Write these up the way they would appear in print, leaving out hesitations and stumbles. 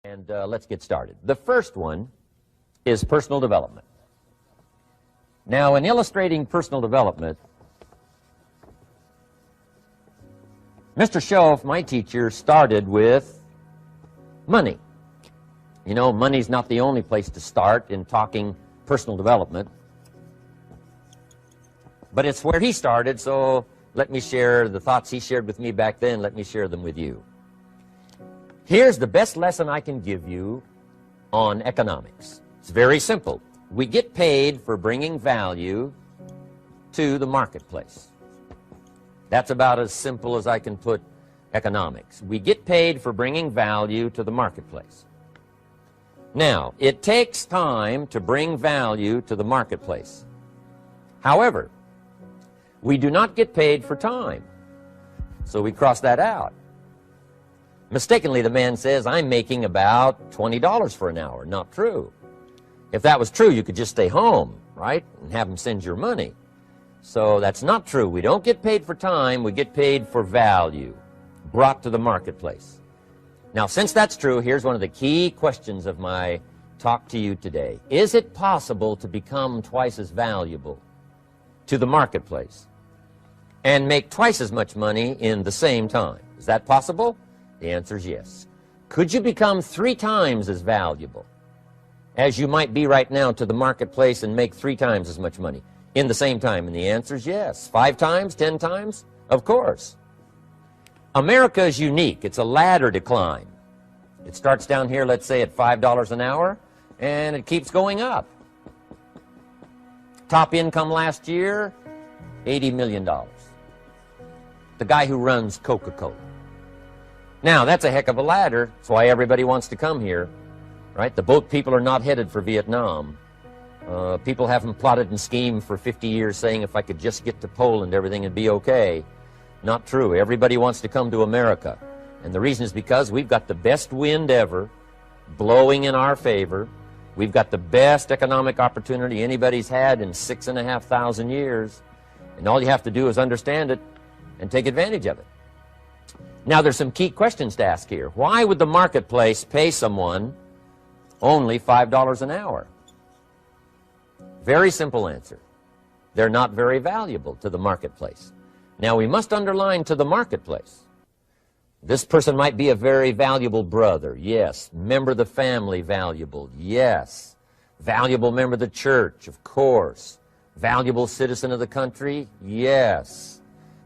And let's get started. The first one is personal development. Now, in illustrating personal development, Mr. Schoaf, my teacher, started with money. You know, money's not the only place to start in talking personal development, but it's where he started, so let me share the thoughts he shared with me back then. Let me share them with you. Here's the best lesson I can give you on economics. It's very simple. We get paid for bringing value to the marketplace. That's about as simple as I can put economics. We get paid for bringing value to the marketplace. Now, it takes time to bring value to the marketplace. However, we do not get paid for time, so we cross that out. Mistakenly, the man says, I'm making about $20 for an hour. Not true. If that was true, you could just stay home, right, and have him send your money. So that's not true. We don't get paid for time. We get paid for value brought to the marketplace. Now, since that's true, here's one of the key questions of my talk to you today. Is it possible to become twice as valuable to the marketplace and make twice as much money in the same time? Is that possible? The answer is yes. Could you become 3 times as valuable as you might be right now to the marketplace and make 3 times as much money in the same time? And the answer is yes. 5 times, 10 times? Of course. America is unique. It's a ladder to climb. It starts down here, let's say, at $5 an hour, and it keeps going up. Top income last year, $80 million. The guy who runs Coca-Cola. Now, that's a heck of a ladder. That's why everybody wants to come here, right? The boat people are not headed for Vietnam. People haven't plotted and schemed for 50 years saying if I could just get to Poland, everything would be okay. Not true. Everybody wants to come to America. And the reason is because we've got the best wind ever blowing in our favor. We've got the best economic opportunity anybody's had in 6,500 years. And all you have to do is understand it and take advantage of it. Now, there's some key questions to ask here. Why would the marketplace pay someone only $5 an hour? Very simple answer. They're not very valuable to the marketplace. Now, we must underline to the marketplace. This person might be a very valuable brother. Yes. Member of the family, valuable. Yes. Valuable member of the church, of course. Valuable citizen of the country? Yes.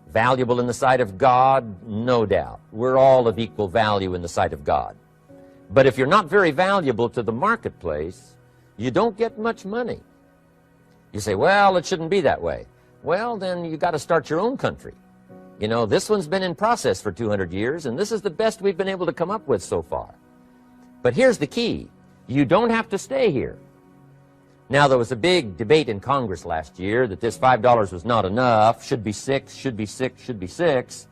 Valuable in the sight of God? No doubt. We're all of equal value in the sight of God. But if you're not very valuable to the marketplace, you don't get much money. You say, well, it shouldn't be that way. Well, then you got to start your own country. You know, this one's been in process for 200 years, and this is the best we've been able to come up with so far. But here's the key. You don't have to stay here. Now, there was a big debate in Congress last year that this $5 was not enough, should be 6, should be 6, should be 6.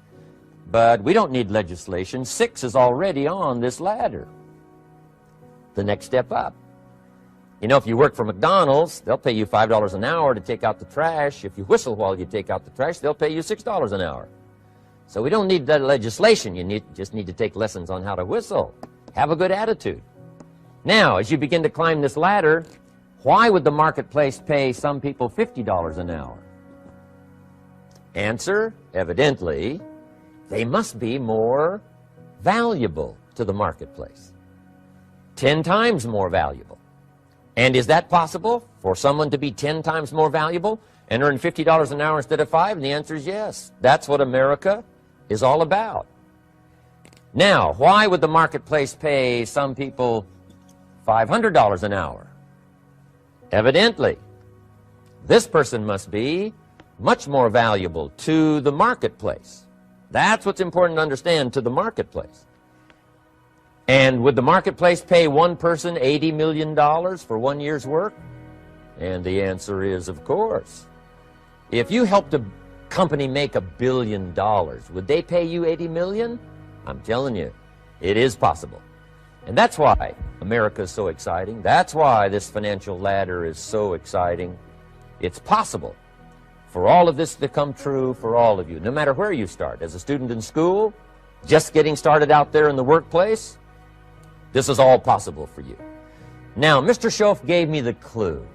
But we don't need legislation. 6 is already on this ladder. The next step up. You know, if you work for McDonald's, they'll pay you $5 an hour to take out the trash. If you whistle while you take out the trash, they'll pay you $6 an hour. So we don't need that legislation. You just need to take lessons on how to whistle. Have a good attitude. Now, as you begin to climb this ladder, why would the marketplace pay some people $50 an hour? Answer, evidently, they must be more valuable to the marketplace. 10 times more valuable. And is that possible for someone to be 10 times more valuable and earn $50 an hour instead of 5? And the answer is yes. That's what America is all about. Now, why would the marketplace pay some people $500 an hour? Evidently, this person must be much more valuable to the marketplace. That's what's important to understand, to the marketplace. And would the marketplace pay one person $80 million for 1 year's work? And the answer is, of course. If you helped a company make $1 billion, would they pay you $80 million? I'm telling you, it is possible. And that's why America is so exciting. That's why this financial ladder is so exciting. It's possible for all of this to come true for all of you, no matter where you start. As a student in school, just getting started out there in the workplace, This is all possible for you. Now, Mr. Schoaf gave me the clue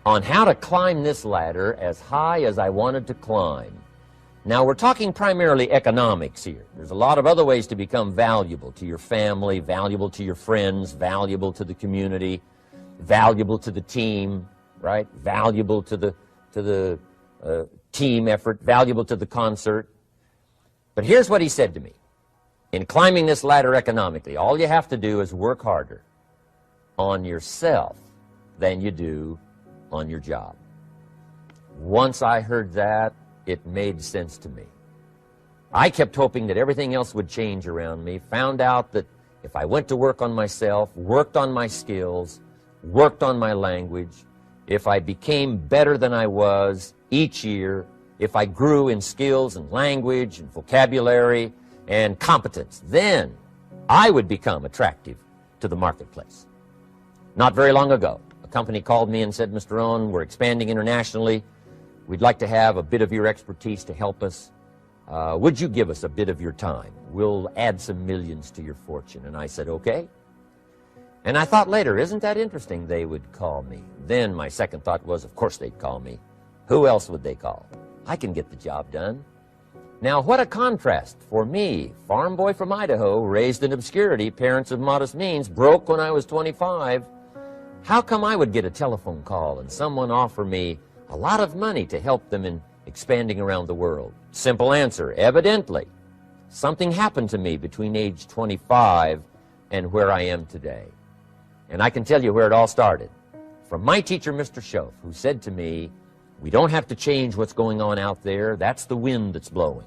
on how to climb this ladder as high as I wanted to climb. Now, we're talking primarily economics here. There's a lot of other ways to become valuable to your family, valuable to your friends, valuable to the community, valuable to the team, right? Valuable to the team effort, valuable to the concert. But here's what he said to me. In climbing this ladder economically, all you have to do is work harder on yourself than you do on your job. Once I heard that, it made sense to me. I kept hoping that everything else would change around me, found out that if I went to work on myself, worked on my skills, worked on my language, if I became better than I was each year, if I grew in skills and language and vocabulary and competence, then I would become attractive to the marketplace. Not very long ago, a company called me and said, Mr. Rohn, we're expanding internationally. We'd like to have a bit of your expertise to help us. Would you give us a bit of your time? We'll add some millions to your fortune. And I said, okay. And I thought later, isn't that interesting they would call me? Then my second thought was, of course they'd call me. Who else would they call? I can get the job done. Now, what a contrast for me, farm boy from Idaho, raised in obscurity, parents of modest means, broke when I was 25. How come I would get a telephone call and someone offer me a lot of money to help them in expanding around the world? Simple answer, evidently. Something happened to me between age 25 and where I am today. And I can tell you where it all started. From my teacher, Mr. Schoaf, who said to me, we don't have to change what's going on out there. That's the wind that's blowing.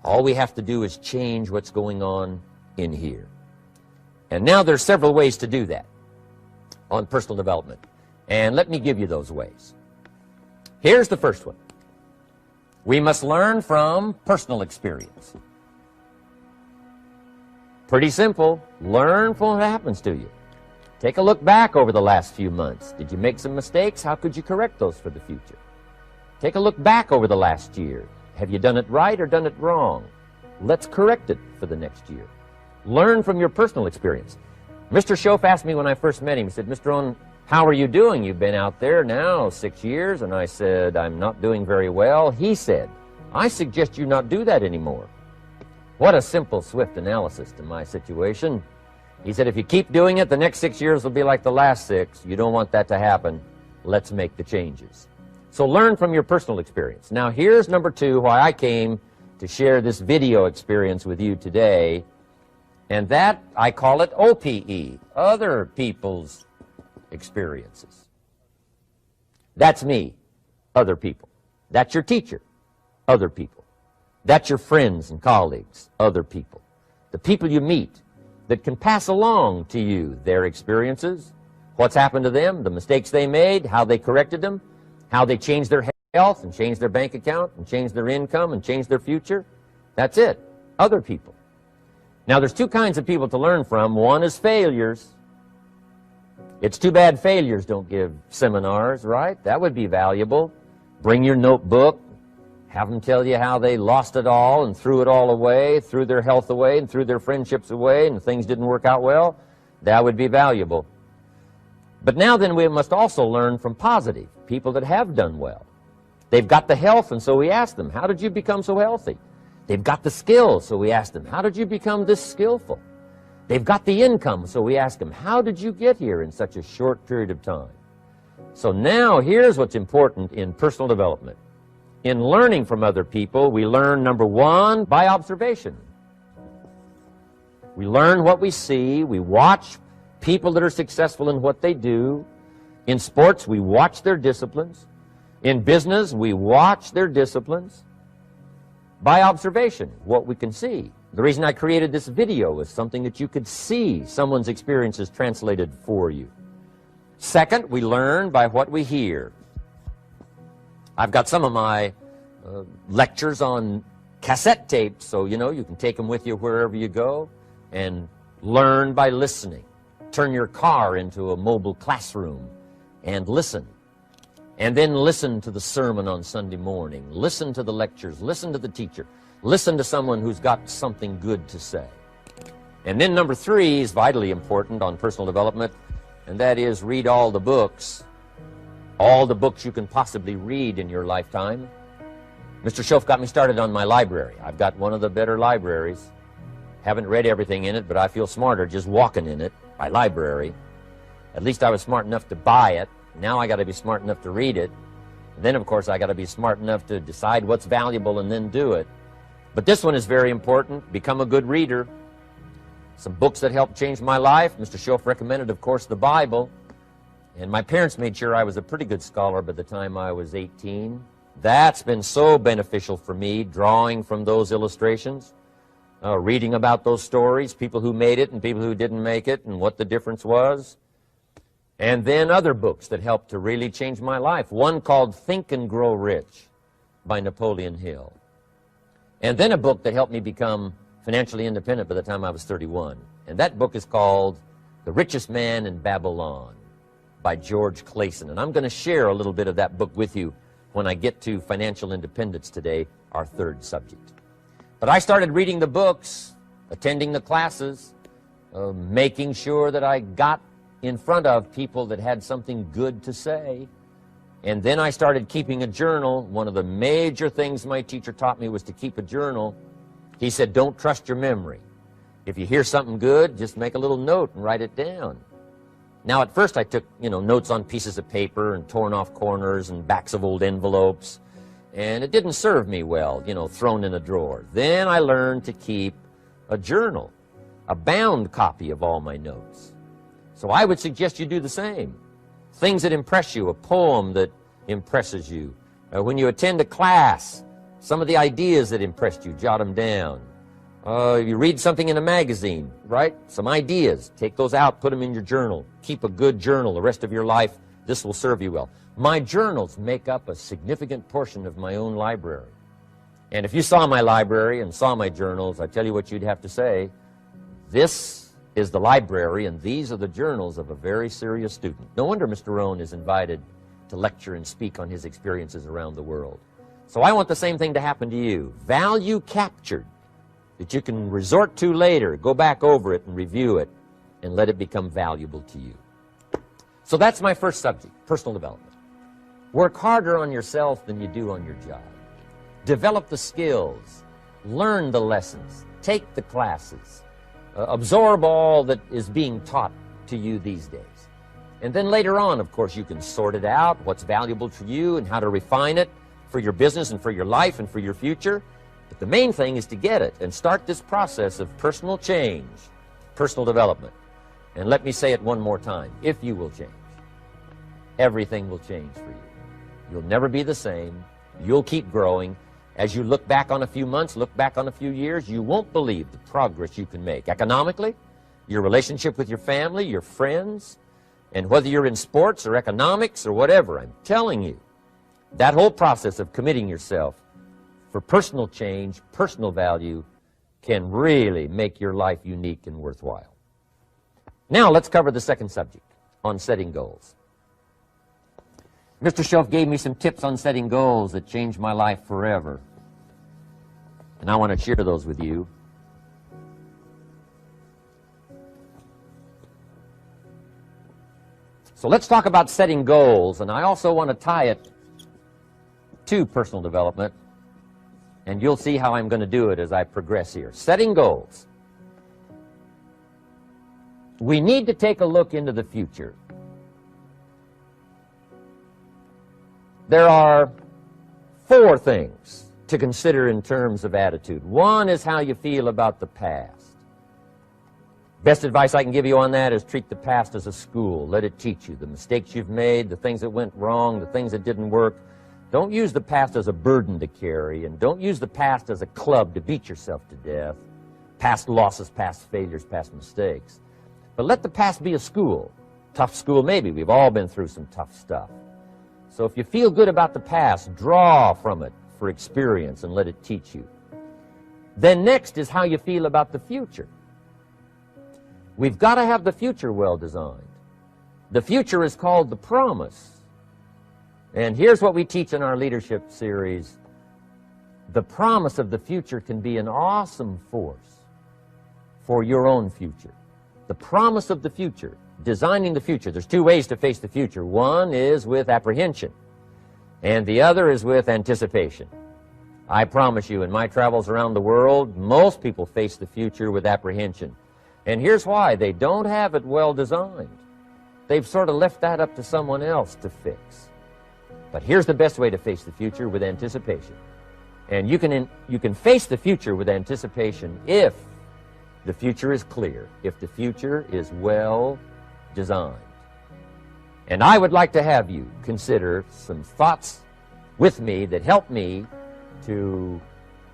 All we have to do is change what's going on in here. And now there's several ways to do that on personal development. And let me give you those ways. Here's the first one. We must learn from personal experience. Pretty simple. Learn from what happens to you. Take a look back over the last few months. Did you make some mistakes? How could you correct those for the future? Take a look back over the last year. Have you done it right or done it wrong? Let's correct it for the next year. Learn from your personal experience. Mr. Schoaf asked me when I first met him, he said, Mr. Rohn, how are you doing? You've been out there now 6 years. And I said, I'm not doing very well. He said, I suggest you not do that anymore. What a simple, swift analysis to my situation. He said, if you keep doing it, the next 6 years will be like the last 6. You don't want that to happen. Let's make the changes. So learn from your personal experience. Now here's number 2, why I came to share this video experience with you today. And that, I call it OPE, other people's experiences. That's me, other people. That's your teacher, other people. That's your friends and colleagues, other people. The people you meet that can pass along to you their experiences, what's happened to them, the mistakes they made, how they corrected them, how they changed their health and changed their bank account and changed their income and changed their future. That's it, other people. Now, there's 2 kinds of people to learn from. One is failures. It's too bad failures don't give seminars, right? That would be valuable. Bring your notebook. Have them tell you how they lost it all and threw it all away, threw their health away and threw their friendships away and things didn't work out well. That would be valuable. But now then we must also learn from positive, people that have done well. They've got the health, and so we ask them, how did you become so healthy? They've got the skills, so we ask them, how did you become this skillful? They've got the income, so we ask them, how did you get here in such a short period of time? So now here's what's important in personal development. In learning from other people, we learn, number 1, by observation. We learn what we see. We watch people that are successful in what they do. In sports, we watch their disciplines. In business, we watch their disciplines. By observation, what we can see. The reason I created this video was something that you could see someone's experiences translated for you. Second, we learn by what we hear. I've got some of my lectures on cassette tapes, so you know you can take them with you wherever you go and learn by listening. Turn your car into a mobile classroom and listen. And then listen to the sermon on Sunday morning. Listen to the lectures. Listen to the teacher. Listen to someone who's got something good to say. And then number 3 is vitally important on personal development, and that is read all the books you can possibly read in your lifetime. Mr. Schoaf got me started on my library. I've got one of the better libraries. Haven't read everything in it, but I feel smarter just walking in it, my library. At least I was smart enough to buy it. Now I got to be smart enough to read it. And then, of course, I got to be smart enough to decide what's valuable and then do it. But this one is very important. Become a good reader. Some books that helped change my life. Mr. Schoaf recommended, of course, the Bible. And my parents made sure I was a pretty good scholar by the time I was 18. That's been so beneficial for me, drawing from those illustrations, reading about those stories, people who made it and people who didn't make it, and what the difference was. And then other books that helped to really change my life. One called Think and Grow Rich by Napoleon Hill. And then a book that helped me become financially independent by the time I was 31. And that book is called The Richest Man in Babylon by George Clason. And I'm going to share a little bit of that book with you when I get to financial independence today, our 3rd subject. But I started reading the books, attending the classes, making sure that I got in front of people that had something good to say. And then I started keeping a journal. One of the major things my teacher taught me was to keep a journal. He said, don't trust your memory. If you hear something good, just make a little note and write it down. Now, at first I took, notes on pieces of paper and torn off corners and backs of old envelopes. And it didn't serve me well, thrown in a drawer. Then I learned to keep a journal, a bound copy of all my notes. So I would suggest you do the same. Things that impress you, a poem that impresses you. When you attend a class, some of the ideas that impressed you, jot them down. You read something in a magazine, right? Some ideas. Take those out, put them in your journal. Keep a good journal the rest of your life. This will serve you well. My journals make up a significant portion of my own library. And if you saw my library and saw my journals, I tell you what you'd have to say. This is the library, and these are the journals of a very serious student. No wonder Mr. Rohn is invited to lecture and speak on his experiences around the world. So I want the same thing to happen to you. Value captured that you can resort to later, go back over it and review it, and let it become valuable to you. So that's my first subject, personal development. Work harder on yourself than you do on your job. Develop the skills, learn the lessons, take the classes, absorb all that is being taught to you these days. And then later on, of course, you can sort it out, what's valuable to you and how to refine it for your business and for your life and for your future. But the main thing is to get it and start this process of personal change, personal development. And let me say it one more time. If you will change, everything will change for you. You'll never be the same. You'll keep growing. As you look back on a few months, look back on a few years, you won't believe the progress you can make. Economically, your relationship with your family, your friends, and whether you're in sports or economics or whatever, I'm telling you, that whole process of committing yourself for personal change, personal value, can really make your life unique and worthwhile. Now let's cover the second subject, on setting goals. Mr. Schoaf gave me some tips on setting goals that changed my life forever. And I want to share those with you. So let's talk about setting goals, and I also want to tie it to personal development, and you'll see how I'm going to do it as I progress here. Setting goals. We need to take a look into the future. There are 4 things to consider in terms of attitude. One is how you feel about the past. Best advice I can give you on that is treat the past as a school. Let it teach you the mistakes you've made, the things that went wrong, the things that didn't work. Don't use the past as a burden to carry, and don't use the past as a club to beat yourself to death. Past losses, past failures, past mistakes. But let the past be a school. Tough school maybe. We've all been through some tough stuff. So if you feel good about the past, draw from it for experience and let it teach you. Then next is how you feel about the future. We've got to have the future well designed. The future is called the promise. And here's what we teach in our leadership series. The promise of the future can be an awesome force for your own future. The promise of the future, designing the future. There's two ways to face the future. One is with apprehension, and the other is with anticipation. I promise you, in my travels around the world, most people face the future with apprehension. And here's why. They don't have it well designed. They've sort of left that up to someone else to fix. But here's the best way to face the future, with anticipation. And you can face the future with anticipation if the future is clear, if the future is well designed. And I would like to have you consider some thoughts with me that help me to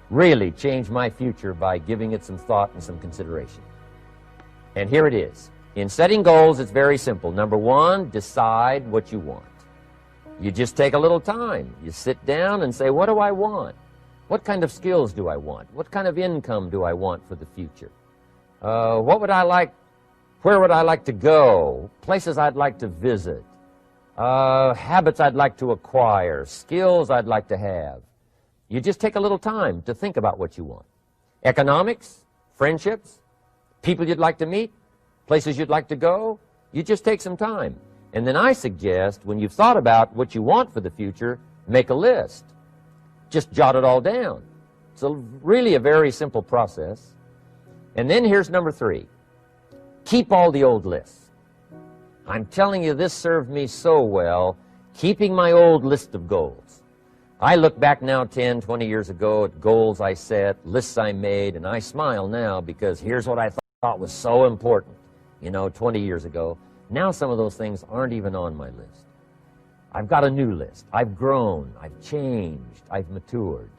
really change my future by giving it some thought and some consideration. And here it is. In setting goals, it's very simple. Number one, decide what you want. You just take a little time. You sit down and say, what do I want? What kind of skills do I want? What kind of income do I want for the future? What would I like? Where would I like to go? Places I'd like to visit. Habits I'd like to acquire. Skills I'd like to have. You just take a little time to think about what you want. Economics, friendships, people you'd like to meet, places you'd like to go. You just take some time. And then I suggest, when you've thought about what you want for the future, make a list. Just jot it all down. It's really a very simple process. And then here's number three. Keep all the old lists. I'm telling you, this served me so well, keeping my old list of goals. I look back now 10, 20 years ago at goals I set, lists I made, and I smile now because here's what I thought was so important, 20 years ago. Now some of those things aren't even on my list. I've got a new list. I've grown. I've changed. I've matured.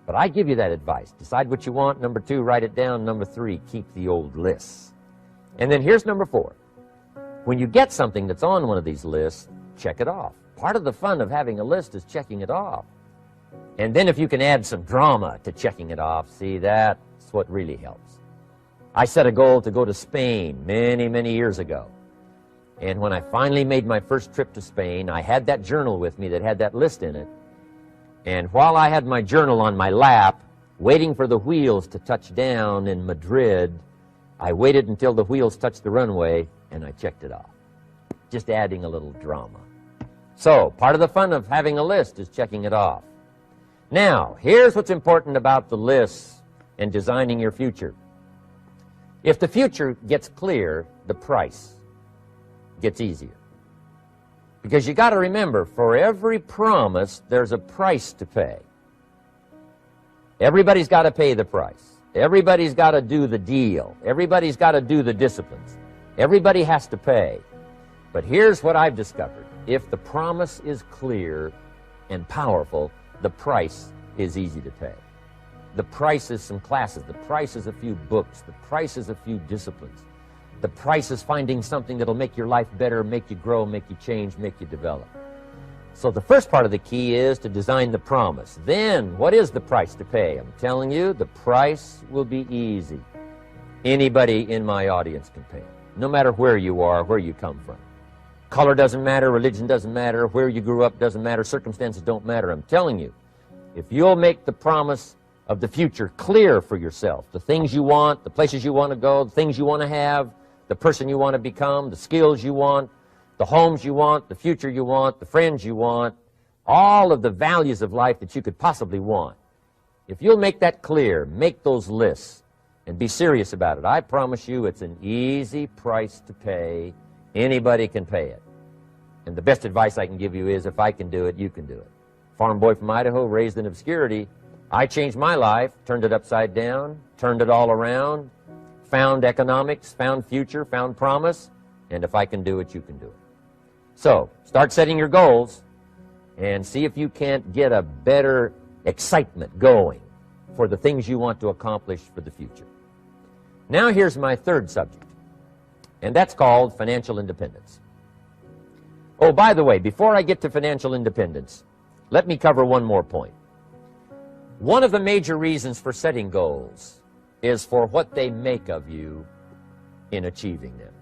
But I give you that advice. Decide what you want. Number two, write it down. Number three, keep the old lists. And then here's number four. When you get something that's on one of these lists, check it off. Part of the fun of having a list is checking it off. And then if you can add some drama to checking it off, see, that's what really helps. I set a goal to go to Spain many, many years ago. And when I finally made my first trip to Spain, I had that journal with me that had that list in it. And while I had my journal on my lap, waiting for the wheels to touch down in Madrid, I waited until the wheels touched the runway, and I checked it off. Just adding a little drama. So, part of the fun of having a list is checking it off. Now, here's what's important about the lists and designing your future. If the future gets clear, the price gets easier. Because you got to remember, for every promise, there's a price to pay. Everybody's got to pay the price. Everybody's got to do the deal. Everybody's got to do the disciplines. Everybody has to pay. But here's what I've discovered. If the promise is clear and powerful, the price is easy to pay. The price is some classes. The price is a few books. The price is a few disciplines. The price is finding something that'll make your life better, make you grow, make you change, make you develop. So the first part of the key is to design the promise. Then, what is the price to pay? I'm telling you, the price will be easy. Anybody in my audience can pay it, no matter where you are, where you come from. Color doesn't matter, religion doesn't matter, where you grew up doesn't matter, circumstances don't matter. I'm telling you, if you'll make the promise of the future clear for yourself, the things you want, the places you want to go, the things you want to have, the person you want to become, the skills you want, the homes you want, the future you want, the friends you want, all of the values of life that you could possibly want. If you'll make that clear, make those lists, and be serious about it, I promise you it's an easy price to pay. Anybody can pay it. And the best advice I can give you is, if I can do it, you can do it. Farm boy from Idaho, raised in obscurity. I changed my life, turned it upside down, turned it all around, found economics, found future, found promise, and if I can do it, you can do it. So, start setting your goals and see if you can't get a better excitement going for the things you want to accomplish for the future. Now here's my third subject, and that's called financial independence. Oh, by the way, before I get to financial independence, let me cover one more point. One of the major reasons for setting goals is for what they make of you in achieving them.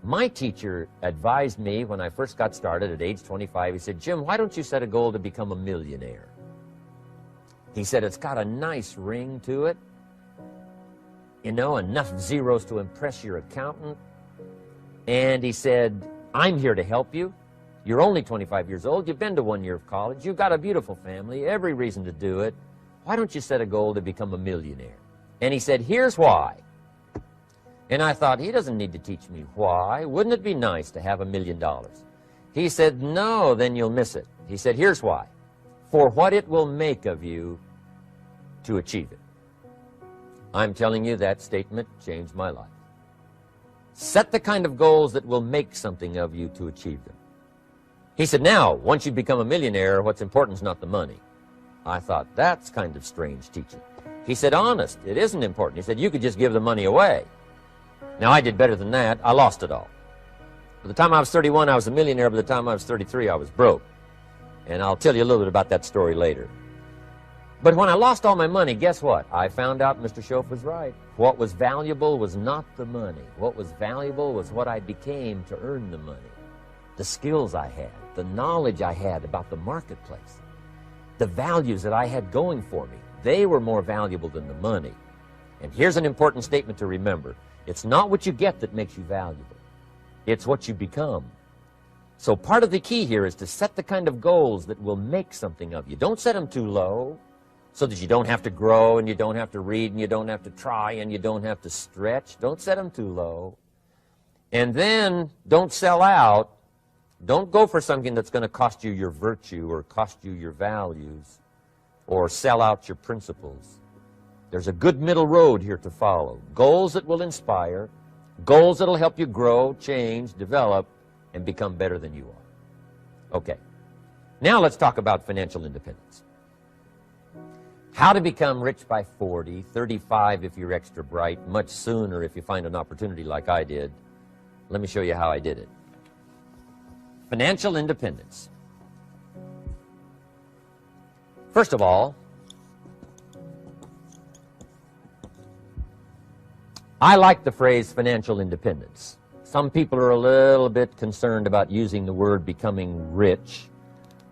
My teacher advised me when I first got started at age 25, he said, Jim, why don't you set a goal to become a millionaire? He said, it's got a nice ring to it. you know, enough zeros to impress your accountant. And he said, I'm here to help you. You're only 25 years old. You've been to 1 year of college. You've got a beautiful family, every reason to do it. Why don't you set a goal to become a millionaire? And he said, here's why. And I thought, he doesn't need to teach me why. Wouldn't it be nice to have $1 million? He said, no, then you'll miss it. He said, here's why. For what it will make of you to achieve it. I'm telling you, that statement changed my life. Set the kind of goals that will make something of you to achieve them. He said, now, once you become a millionaire, what's important is not the money. I thought, that's kind of strange teaching. He said, honest, it isn't important. He said, you could just give the money away. Now, I did better than that. I lost it all. By the time I was 31, I was a millionaire. By the time I was 33, I was broke. And I'll tell you a little bit about that story later. But when I lost all my money, guess what? I found out Mr. Schoaf was right. What was valuable was not the money. What was valuable was what I became to earn the money. The skills I had, the knowledge I had about the marketplace, the values that I had going for me. They were more valuable than the money. And here's an important statement to remember. It's not what you get that makes you valuable. It's what you become. So part of the key here is to set the kind of goals that will make something of you. Don't set them too low so that you don't have to grow and you don't have to read and you don't have to try and you don't have to stretch. Don't set them too low. And then don't sell out. Don't go for something that's going to cost you your virtue or cost you your values or sell out your principles. There's a good middle road here to follow. Goals that will inspire, goals that will help you grow, change, develop, and become better than you are. Okay. Now let's talk about financial independence. How to become rich by 40, 35 if you're extra bright, much sooner if you find an opportunity like I did. Let me show you how I did it. Financial independence. First of all, I like the phrase financial independence. Some people are a little bit concerned about using the word becoming rich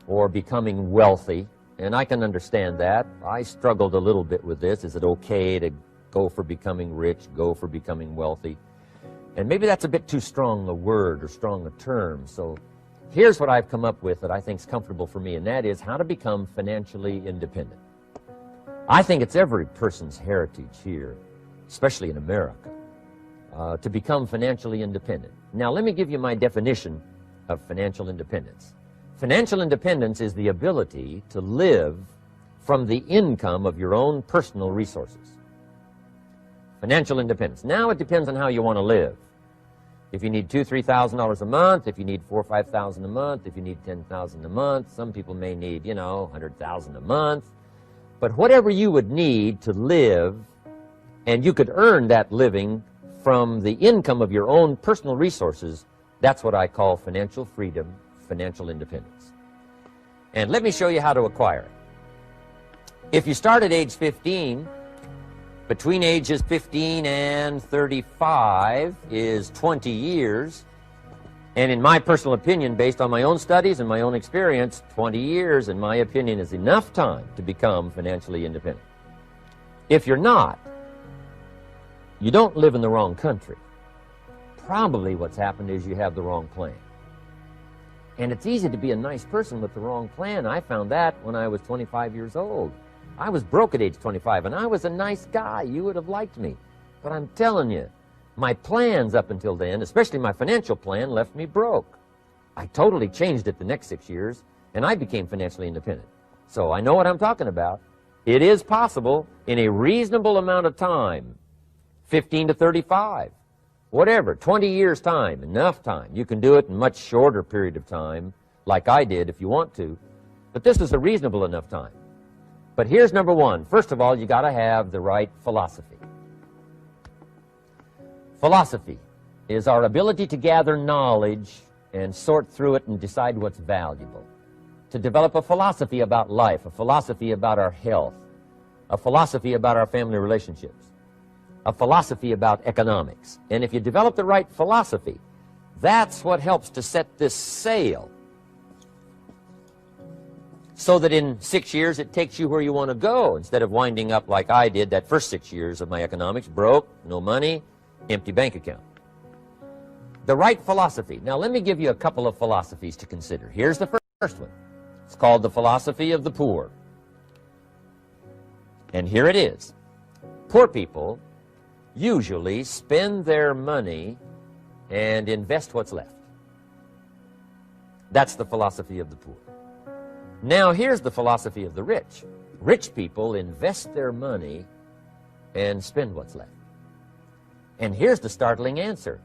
or becoming wealthy, and I can understand that. I struggled a little bit with this. Is it okay to go for becoming rich, go for becoming wealthy? And maybe that's a bit too strong a word or strong a term. So here's what I've come up with that I think is comfortable for me, and that is how to become financially independent. I think it's every person's heritage here, especially in America, to become financially independent. Now, let me give you my definition of financial independence. Financial independence is the ability to live from the income of your own personal resources. Financial independence. Now, it depends on how you want to live. If you need $2,000, $3,000 a month, if you need $4,000 or $5,000 a month, if you need $10,000 a month, some people may need, $100,000 a month. But whatever you would need to live, and you could earn that living from the income of your own personal resources, that's what I call financial freedom, financial independence. And let me show you how to acquire it. If you start at age 15, between ages 15 and 35 is 20 years. And in my personal opinion, based on my own studies and my own experience, 20 years, in my opinion, is enough time to become financially independent. If you're not, you don't live in the wrong country. Probably what's happened is you have the wrong plan. And it's easy to be a nice person with the wrong plan. I found that when I was 25 years old. I was broke at age 25, and I was a nice guy. You would have liked me. But I'm telling you, my plans up until then, especially my financial plan, left me broke. I totally changed it the next 6 years, and I became financially independent. So I know what I'm talking about. It is possible in a reasonable amount of time, 15 to 35, whatever, 20 years' time, enough time. You can do it in a much shorter period of time, like I did if you want to. But this is a reasonable enough time. But here's number one. First of all, you got to have the right philosophy. Philosophy is our ability to gather knowledge and sort through it and decide what's valuable. To develop a philosophy about life, a philosophy about our health, a philosophy about our family relationships, a philosophy about economics. And if you develop the right philosophy, that's what helps to set this sail so that in 6 years it takes you where you want to go, instead of winding up like I did that first 6 years of my economics, broke, no money, empty bank account. The right philosophy. Now let me give you a couple of philosophies to consider. Here's the first one. It's called the philosophy of the poor. And here it is. Poor people usually spend their money and invest what's left. That's the philosophy of the poor. Now here's the philosophy of the rich. Rich people invest their money and spend what's left. And here's the startling answer.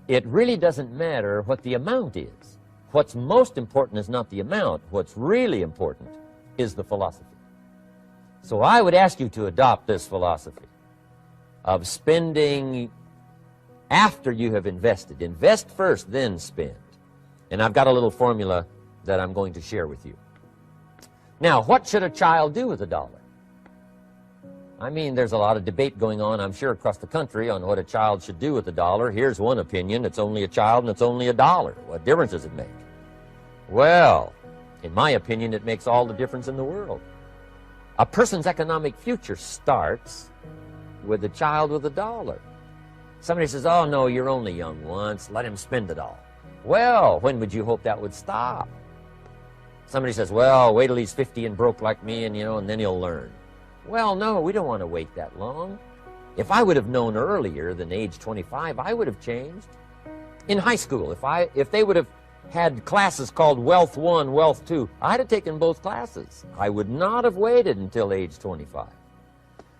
It really doesn't matter what the amount is. What's most important is not the amount. What's really important is the philosophy. So I would ask you to adopt this philosophy of spending after you have invested. Invest first, then spend. And I've got a little formula that I'm going to share with you. Now, what should a child do with $1? I mean, there's a lot of debate going on, I'm sure, across the country on what a child should do with $1. Here's one opinion. It's only a child and it's only $1. What difference does it make? Well, in my opinion, it makes all the difference in the world. A person's economic future starts with a child with $1. Somebody says, oh, no, you're only young once. Let him spend it all. Well, when would you hope that would stop? Somebody says, well, wait till he's 50 and broke like me, and, and then he'll learn. Well, no, we don't want to wait that long. If I would have known earlier than age 25, I would have changed. In high school, if they would have had classes called Wealth 1, Wealth 2, I'd have taken both classes. I would not have waited until age 25.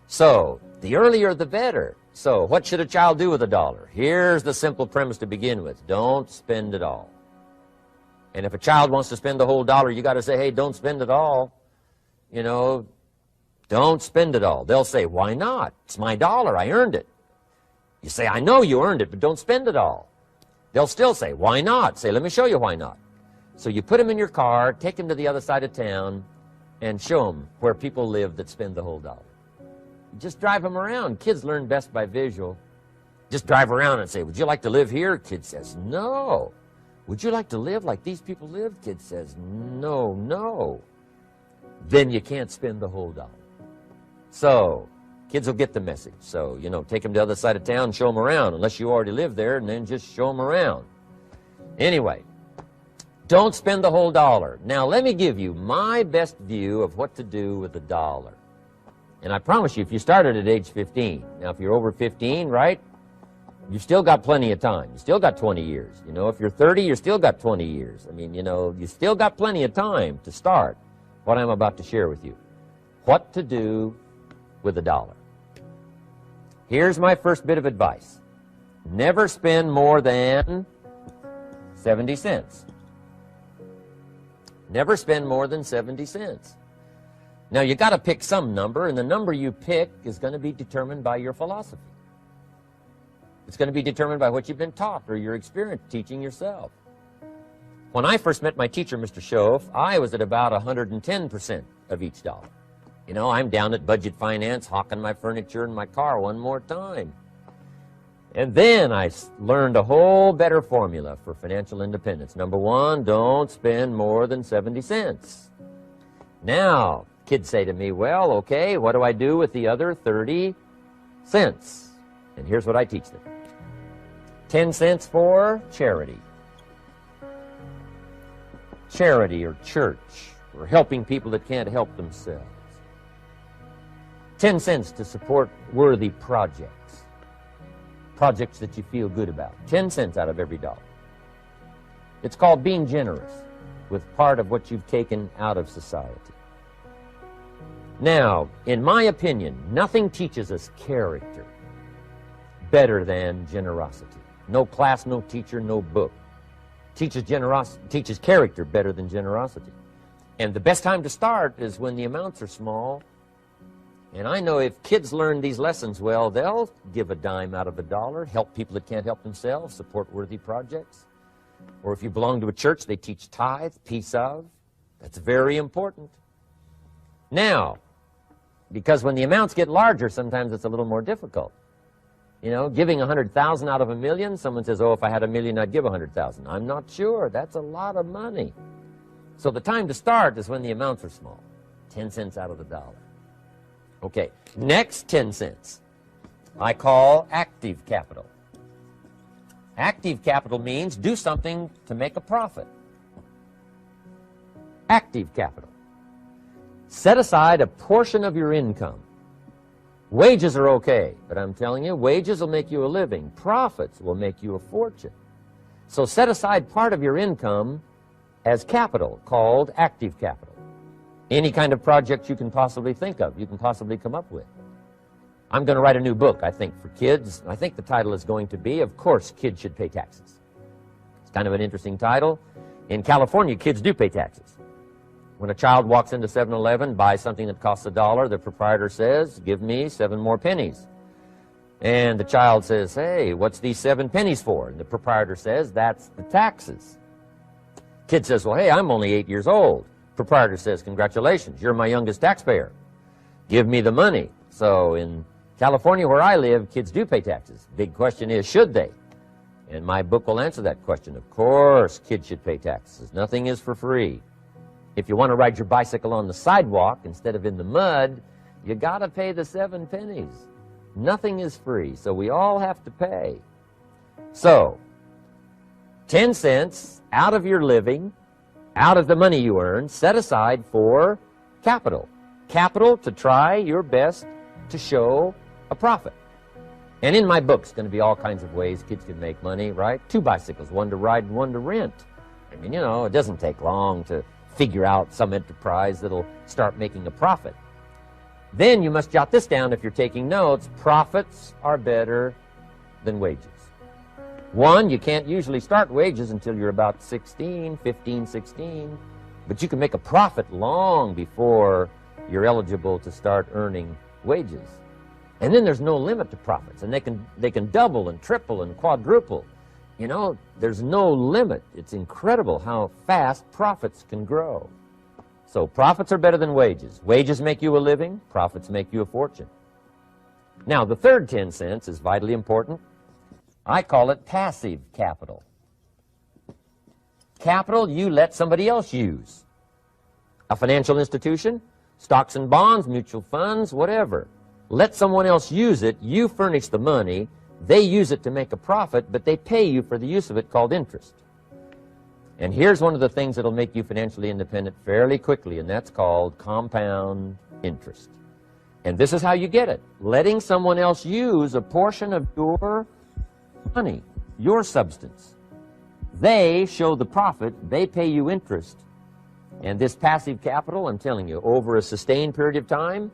So, the earlier the better. So, what should a child do with $1? Here's the simple premise to begin with. Don't spend it all. And if a child wants to spend the whole $1, you got to say, hey, don't spend it all. Don't spend it all. They'll say, why not? It's my $1. I earned it. You say, I know you earned it, but don't spend it all. They'll still say, why not? Say, let me show you why not. So you put them in your car, take them to the other side of town, and show them where people live that spend the whole $1. You just drive them around. Kids learn best by visual. Just drive around and say, would you like to live here? Kid says, no. Would you like to live like these people live? Kid says, no, no. Then you can't spend the whole $1. So, kids will get the message. So, take them to the other side of town, show them around, unless you already live there, and then just show them around. Anyway, don't spend the whole $1. Now, let me give you my best view of what to do with $1. And I promise you, if you started at age 15, now if you're over 15, right, you've still got plenty of time. You still got 20 years. If you're 30, you still got 20 years. I mean, you still got plenty of time to start what I'm about to share with you. What to do with $1. Here's my first bit of advice. Never spend more than 70 cents. Never spend more than 70 cents. Now, you got to pick some number, and the number you pick is going to be determined by your philosophy. It's going to be determined by what you've been taught or your experience teaching yourself. When I first met my teacher, Mr. Schoaf, I was at about 110% of each dollar. I'm down at budget finance, hawking my furniture and my car one more time. And then I learned a whole better formula for financial independence. Number one, don't spend more than 70 cents. Now, kids say to me, well, okay, what do I do with the other 30 cents? And here's what I teach them. 10 cents for charity. Charity or church, or helping people that can't help themselves. 10 cents to support worthy projects. Projects that you feel good about. 10 cents out of every $1. It's called being generous with part of what you've taken out of society. Now, in my opinion, nothing teaches us character better than generosity. No class, no teacher, no book teaches character better than generosity. And the best time to start is when the amounts are small. And I know if kids learn these lessons well, they'll give a dime out of $1, help people that can't help themselves, support worthy projects. Or if you belong to a church, they teach tithe, piece of. That's very important. Now, because when the amounts get larger, sometimes it's a little more difficult. Giving 100,000 out of $1 million, someone says, oh, if I had $1 million, I'd give 100,000. I'm not sure. That's a lot of money. So the time to start is when the amounts are small. 10 cents out of the dollar. Okay, next 10 cents I call active capital. Active capital means do something to make a profit. Active capital. Set aside a portion of your income. Wages are okay, but I'm telling you, wages will make you a living. Profits will make you a fortune. So set aside part of your income as capital, called active capital. Any kind of project you can possibly think of, you can possibly come up with. I'm going to write a new book, I think, for kids. I think the title is going to be, Of Course Kids Should Pay Taxes. It's kind of an interesting title. In California, kids do pay taxes. When a child walks into 7-Eleven, buys something that costs $1, the proprietor says, give me 7 more pennies. And the child says, hey, what's these 7 pennies for? And the proprietor says, that's the taxes. Kid says, well, hey, I'm only 8 years old. Proprietor says, congratulations, you're my youngest taxpayer. Give me the money. So in California, where I live, kids do pay taxes. Big question is, should they? And my book will answer that question. Of course, kids should pay taxes. Nothing is for free. If you want to ride your bicycle on the sidewalk instead of in the mud, you got to pay the 7 pennies. Nothing is free, so we all have to pay. So, 10 cents out of your living, out of the money you earn, set aside for capital. Capital to try your best to show a profit. And in my book, it's going to be all kinds of ways kids can make money, right? 2 bicycles, one to ride and one to rent. I mean, you know, it doesn't take long to figure out some enterprise that'll start making a profit. Then you must jot this down if you're taking notes. Profits are better than wages. 1, you can't usually start wages until you're about 16, 15, 16. But you can make a profit long before you're eligible to start earning wages. And then there's no limit to profits. And they can double and triple and quadruple. You know, there's no limit. It's incredible how fast profits can grow. So profits are better than wages. Wages make you a living. Profits make you a fortune. Now, the third 10 cents is vitally important. I call it passive capital. Capital you let somebody else use. A financial institution, stocks and bonds, mutual funds, whatever. Let someone else use it. You furnish the money. They use it to make a profit, but they pay you for the use of it, called interest. And here's one of the things that'll make you financially independent fairly quickly, and that's called compound interest. And this is how you get it. Letting someone else use a portion of your money, your substance. They show the profit, they pay you interest. And this passive capital, I'm telling you, over a sustained period of time,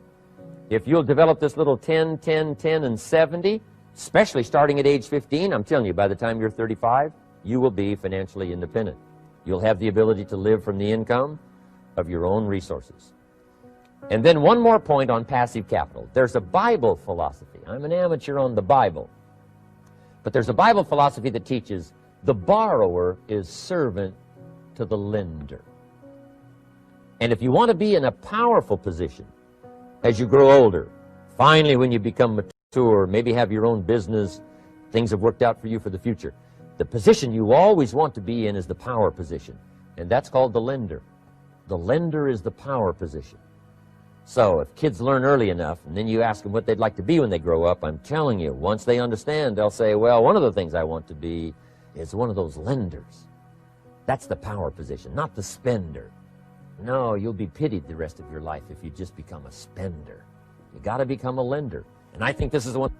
if you'll develop this little 10, 10, 10, and 70, especially starting at age 15, I'm telling you, by the time you're 35, you will be financially independent. You'll have the ability to live from the income of your own resources. And then one more point on passive capital. There's a Bible philosophy. I'm an amateur on the Bible. But there's a Bible philosophy that teaches the borrower is servant to the lender. And if you want to be in a powerful position as you grow older, finally when you become mature, maybe have your own business, things have worked out for you for the future, the position you always want to be in is the power position. And that's called the lender. The lender is the power position. So if kids learn early enough, and then you ask them what they'd like to be when they grow up, I'm telling you, once they understand, they'll say, well, one of the things I want to be is one of those lenders. That's the power position, not the spender. No, you'll be pitied the rest of your life if you just become a spender. You got to become a lender. And I think this is the one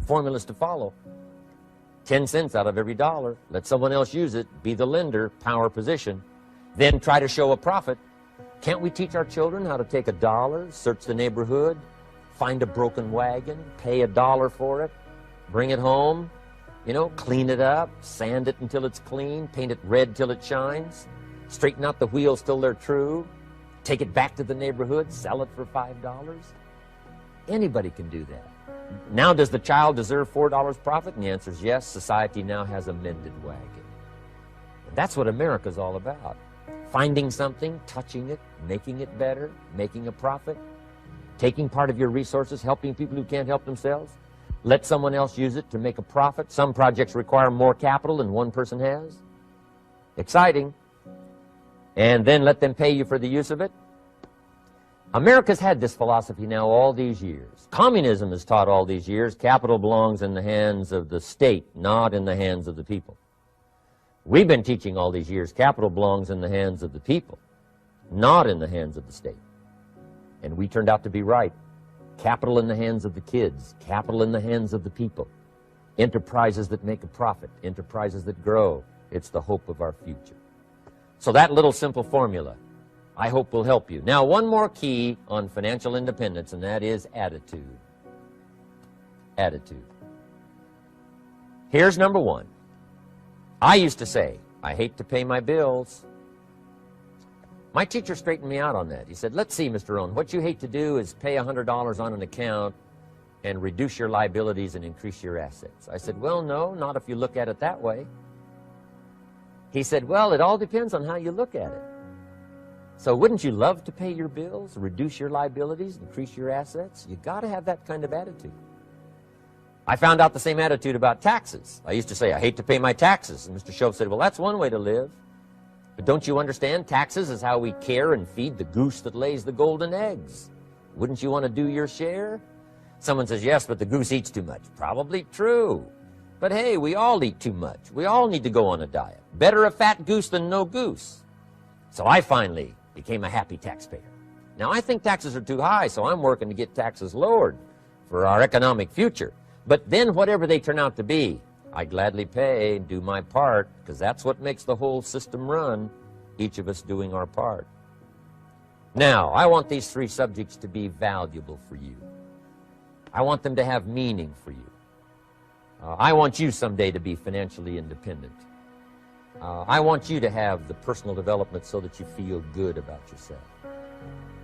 formulas to follow. 10 cents out of every dollar. Let someone else use it. Be the lender, power position. Then try to show a profit. Can't we teach our children how to take $1, search the neighborhood, find a broken wagon, pay $1 for it, bring it home, you know, clean it up, sand it until it's clean, paint it red till it shines, straighten out the wheels till they're true, take it back to the neighborhood, sell it for $5? Anybody can do that. Now, does the child deserve $4 profit? And the answer is yes. Society now has a mended wagon. And that's what America's all about. Finding something, touching it, making it better, making a profit, taking part of your resources, helping people who can't help themselves. Let someone else use it to make a profit. Some projects require more capital than one person has. Exciting. and then let them pay you for the use of it? America's had this philosophy now all these years. Communism has taught all these years capital belongs in the hands of the state, not in the hands of the people. We've been teaching all these years capital belongs in the hands of the people, not in the hands of the state. And we turned out to be right. Capital in the hands of the kids, capital in the hands of the people. Enterprises that make a profit, enterprises that grow. It's the hope of our future. So that little simple formula, I hope, will help you. Now, one more key on financial independence, and that is attitude. Attitude. Here's number one. I used to say, I hate to pay my bills. My teacher straightened me out on that. He said, let's see, Mr. Rohn, what you hate to do is pay $100 on an account and reduce your liabilities and increase your assets. I said, well, no, not if you look at it that way. He said, well, it all depends on how you look at it. So wouldn't you love to pay your bills, reduce your liabilities, increase your assets? You got to have that kind of attitude. I found out the same attitude about taxes. I used to say, I hate to pay my taxes. And Mr. Shoaff said, well, that's one way to live. But don't you understand? Taxes is how we care and feed the goose that lays the golden eggs. Wouldn't you want to do your share? Someone says, yes, but the goose eats too much. Probably true. But hey, we all eat too much. We all need to go on a diet. Better a fat goose than no goose. So I finally became a happy taxpayer. Now, I think taxes are too high, so I'm working to get taxes lowered for our economic future. But then whatever they turn out to be, I gladly pay and do my part, because that's what makes the whole system run, each of us doing our part. Now, I want these three subjects to be valuable for you. I want them to have meaning for you. I want you someday to be financially independent. I want you to have the personal development so that you feel good about yourself.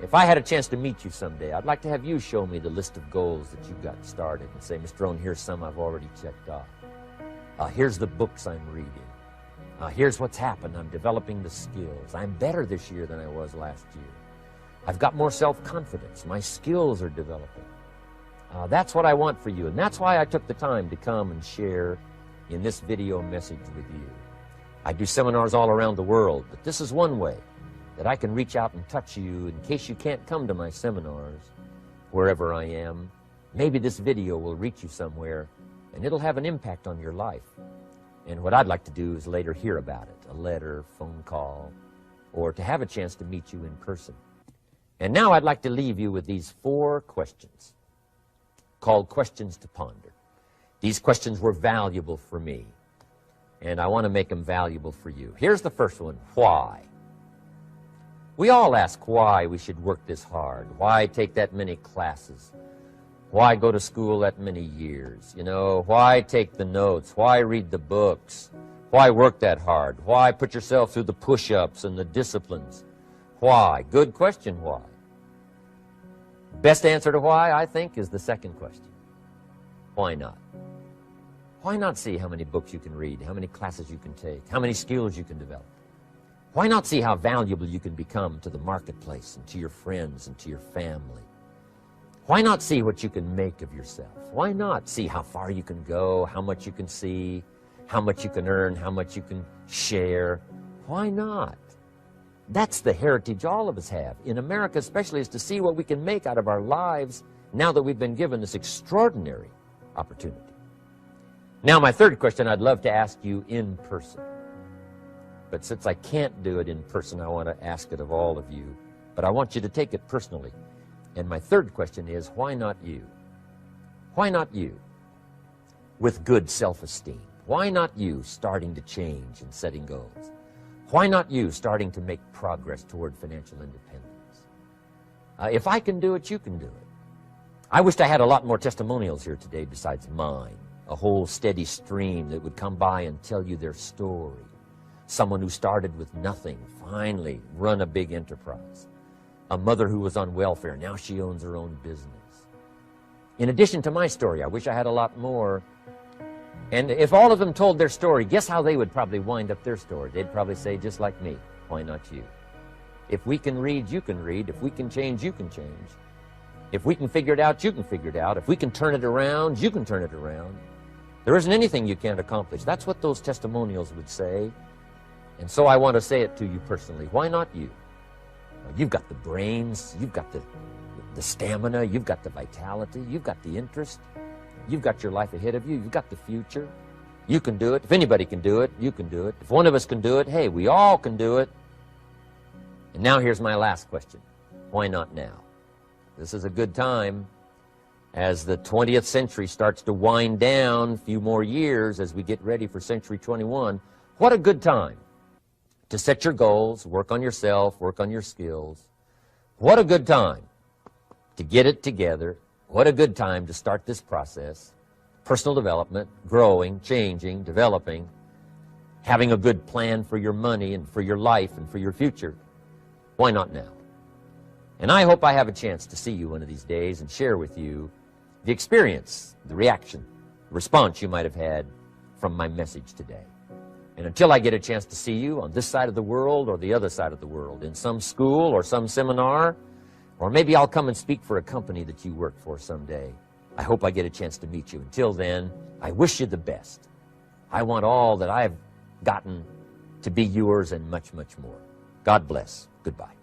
If I had a chance to meet you someday, I'd like to have you show me the list of goals that you got started and say, Mr. Rohn, here's some I've already checked off. Here's the books I'm reading. Here's what's happened. I'm developing the skills. I'm better this year than I was last year. I've got more self-confidence. My skills are developing. That's what I want for you, and that's why I took the time to come and share in this video message with you. I do seminars all around the world, but this is one way that I can reach out and touch you in case you can't come to my seminars wherever I am. Maybe this video will reach you somewhere, and it'll have an impact on your life. And what I'd like to do is later hear about it, a letter, phone call, or to have a chance to meet you in person. And now I'd like to leave you with these 4 questions called Questions to Ponder. These questions were valuable for me, and I want to make them valuable for you. Here's the first one, why? We all ask why we should work this hard, why take that many classes, why go to school that many years, you know, why take the notes, why read the books, why work that hard, why put yourself through the push-ups and the disciplines, why? Good question, why? Best answer to why, I think, is the second question. Why not? Why not see how many books you can read, how many classes you can take, how many skills you can develop? Why not see how valuable you can become to the marketplace and to your friends and to your family? Why not see what you can make of yourself? Why not see how far you can go, how much you can see, how much you can earn, how much you can share? Why not? That's the heritage all of us have, in America especially, is to see what we can make out of our lives now that we've been given this extraordinary opportunity. Now, my third question I'd love to ask you in person. But since I can't do it in person, I want to ask it of all of you. But I want you to take it personally. And my third question is, why not you? Why not you with good self-esteem? Why not you starting to change and setting goals? Why not you starting to make progress toward financial independence? If I can do it, you can do it. I wished I had a lot more testimonials here today besides mine. A whole steady stream that would come by and tell you their story. Someone who started with nothing, finally run a big enterprise. A mother who was on welfare, now she owns her own business. In addition to my story, I wish I had a lot more. And if all of them told their story, guess how they would probably wind up their story? They'd probably say, just like me, why not you? If we can read, you can read. If we can change, you can change. If we can figure it out, you can figure it out. If we can turn it around, you can turn it around. There isn't anything you can't accomplish. That's what those testimonials would say. And so I want to say it to you personally. Why not you? You've got the brains, you've got the stamina, you've got the vitality, you've got the interest, you've got your life ahead of you, you've got the future. You can do it. If anybody can do it, you can do it. If one of us can do it, hey, we all can do it. And now here's my last question. Why not now? This is a good time as the 20th century starts to wind down, a few more years as we get ready for century 21. What a good time to set your goals, work on yourself, work on your skills. What a good time to get it together. What a good time to start this process. Personal development, growing, changing, developing, having a good plan for your money and for your life and for your future. Why not now? And I hope I have a chance to see you one of these days and share with you the experience, the reaction, the response you might have had from my message today. And until I get a chance to see you on this side of the world or the other side of the world, in some school or some seminar, or maybe I'll come and speak for a company that you work for someday, I hope I get a chance to meet you. Until then, I wish you the best. I want all that I've gotten to be yours and much, much more. God bless. Goodbye.